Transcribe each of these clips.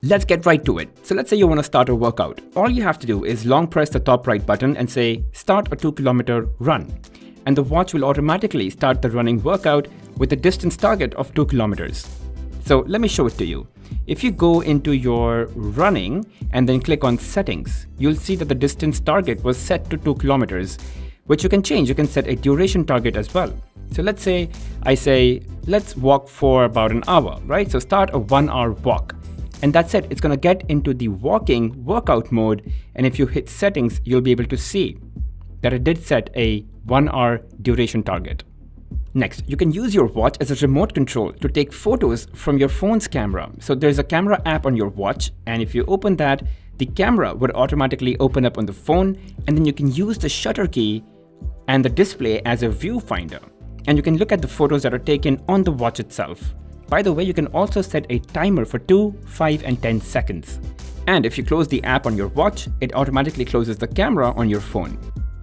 Let's get right to it. So let's say you want to start a workout. All you have to do is long press the top right button and say start a 2-kilometer run. And the watch will automatically start the running workout with a distance target of 2 kilometers. So let me show it to you. If you go into your running and then click on settings, you'll see that the distance target was set to 2 kilometers, which you can change. You can set a duration target as well. So let's say I say, let's walk for about an hour, right? So start a 1-hour walk. And that's it. It's going to get into the walking workout mode. And if you hit settings, you'll be able to see that it did set a 1-hour duration target. Next, you can use your watch as a remote control to take photos from your phone's camera. So there's a camera app on your watch. And if you open that, the camera would automatically open up on the phone. And then you can use the shutter key and the display as a viewfinder. And you can look at the photos that are taken on the watch itself. By the way, you can also set a timer for 2, 5, and 10 seconds. And if you close the app on your watch, it automatically closes the camera on your phone.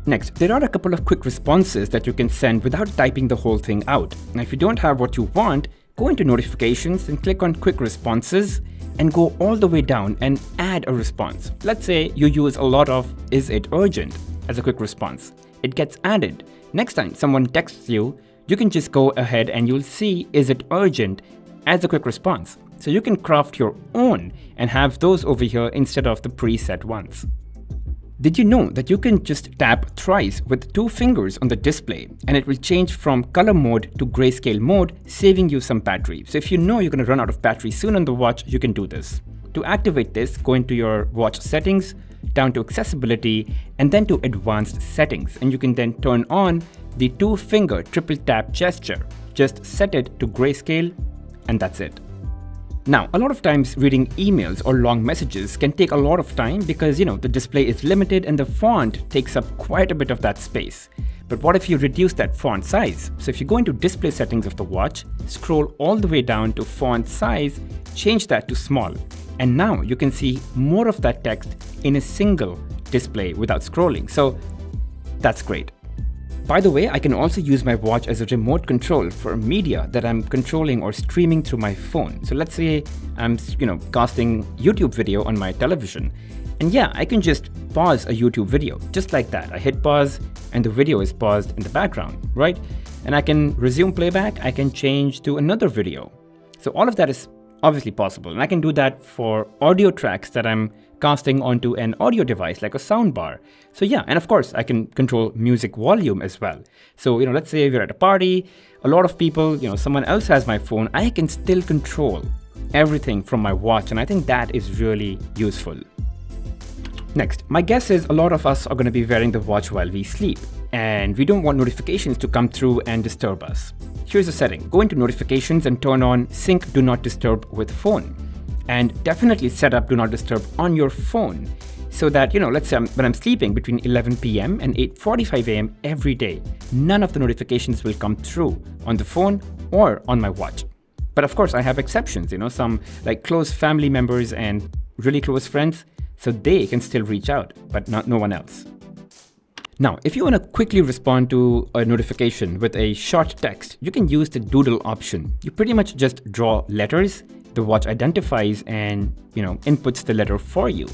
Next, there are a couple of quick responses that you can send without typing the whole thing out. Now, if you don't have what you want, go into notifications and click on quick responses and go all the way down and add a response. Let's say you use a lot of "is it urgent" as a quick response. It gets added. Next time someone texts you, you can just go ahead and you'll see "is it urgent" as a quick response. So you can craft your own and have those over here instead of the preset ones. Did you know that you can just tap thrice with 2 fingers on the display and it will change from color mode to grayscale mode, saving you some battery. So if you know you're going to run out of battery soon on the watch, you can do this. To activate this, go into your watch settings, down to accessibility, and then to advanced settings. And you can then turn on the 2-finger triple tap gesture. Just set it to grayscale, and that's it. Now, a lot of times reading emails or long messages can take a lot of time because, the display is limited and the font takes up quite a bit of that space. But what if you reduce that font size? So if you go into display settings of the watch, scroll all the way down to font size, change that to small. And now you can see more of that text in a single display without scrolling. So that's great. By the way, I can also use my watch as a remote control for media that I'm controlling or streaming through my phone. So let's say I'm, casting YouTube video on my television. And yeah, I can just pause a YouTube video just like that. I hit pause and the video is paused in the background, right? And I can resume playback. I can change to another video. So all of that is obviously possible. And I can do that for audio tracks that I'm casting onto an audio device like a soundbar. So yeah, and of course I can control music volume as well. So, let's say we're at a party, a lot of people, someone else has my phone, I can still control everything from my watch. And I think that is really useful. Next, my guess is a lot of us are going to be wearing the watch while we sleep. And we don't want notifications to come through and disturb us. Here's a setting. Go into notifications and turn on sync do not disturb with phone. And definitely set up do not disturb on your phone so that, let's say when I'm sleeping between 11 p.m. and 8:45 a.m. every day, none of the notifications will come through on the phone or on my watch. But of course, I have exceptions, some like close family members and really close friends, so they can still reach out, but no one else. Now, if you want to quickly respond to a notification with a short text, you can use the doodle option. You pretty much just draw letters. The watch identifies and, inputs the letter for you.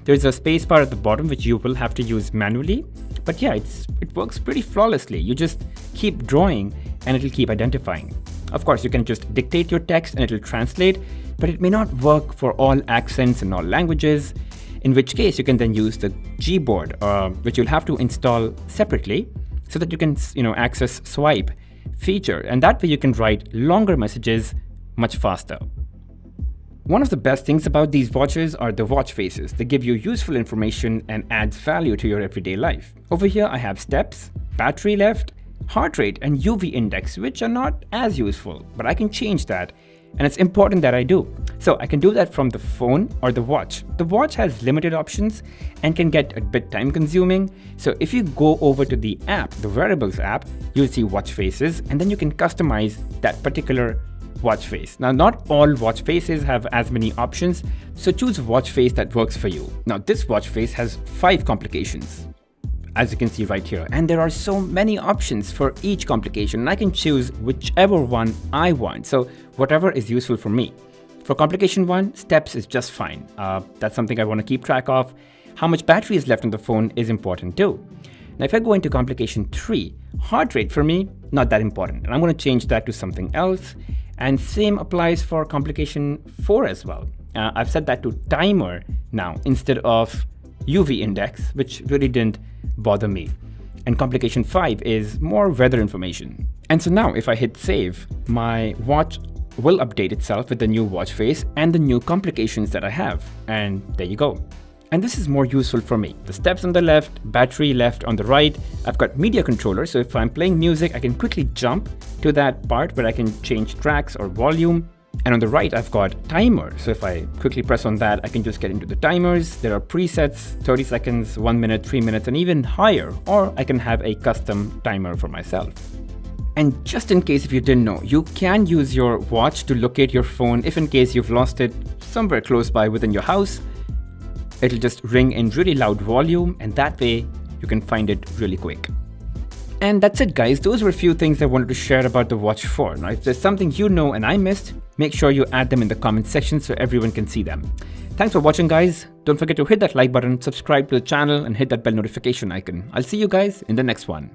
There's a spacebar at the bottom, which you will have to use manually. But yeah, it works pretty flawlessly. You just keep drawing and it'll keep identifying. Of course, you can just dictate your text and it'll translate, but it may not work for all accents and all languages, in which case you can then use the Gboard, which you'll have to install separately so that you can, access swipe feature. And that way you can write longer messages much faster. One of the best things about these watches are the Watchfaces. They give you useful information and adds value to your everyday life. Over here I have steps, battery left, heart rate and UV index, which are not as useful, but I can change that. And it's important that I do. So I can do that from the phone or the watch. The watch has limited options and can get a bit time consuming. So if you go over to the app, the wearables app, you'll see Watchfaces and then you can customize that particular watch face. Now, not all watch faces have as many options, so choose a watch face that works for you. Now, this watch face has 5 complications, as you can see right here, and there are so many options for each complication, and I can choose whichever one I want, so whatever is useful for me. For complication 1, steps is just fine. That's something I want to keep track of. How much battery is left on the phone is important too. Now if I go into complication 3, heart rate for me, not that important. And I'm going to change that to something else. And same applies for complication 4 as well. I've set that to timer now instead of UV index, which really didn't bother me. And complication 5 is more weather information. And so now if I hit save, my watch will update itself with the new watch face and the new complications that I have. And there you go. And this is more useful for me. The steps on the left, battery left on the right. I've got media controller, so if I'm playing music, I can quickly jump to that part where I can change tracks or volume. And on the right, I've got timer. So if I quickly press on that, I can just get into the timers. There are presets, 30 seconds, 1 minute, 3 minutes, and even higher. Or I can have a custom timer for myself. And just in case if you didn't know, you can use your watch to locate your phone if in case you've lost it somewhere close by within your house. It'll just ring in really loud volume, and that way you can find it really quick. And that's it, guys. Those were a few things I wanted to share about the Watch 4. Now, if there's something you know and I missed, make sure you add them in the comment section so everyone can see them. Thanks for watching, guys. Don't forget to hit that like button, subscribe to the channel, and hit that bell notification icon. I'll see you guys in the next one.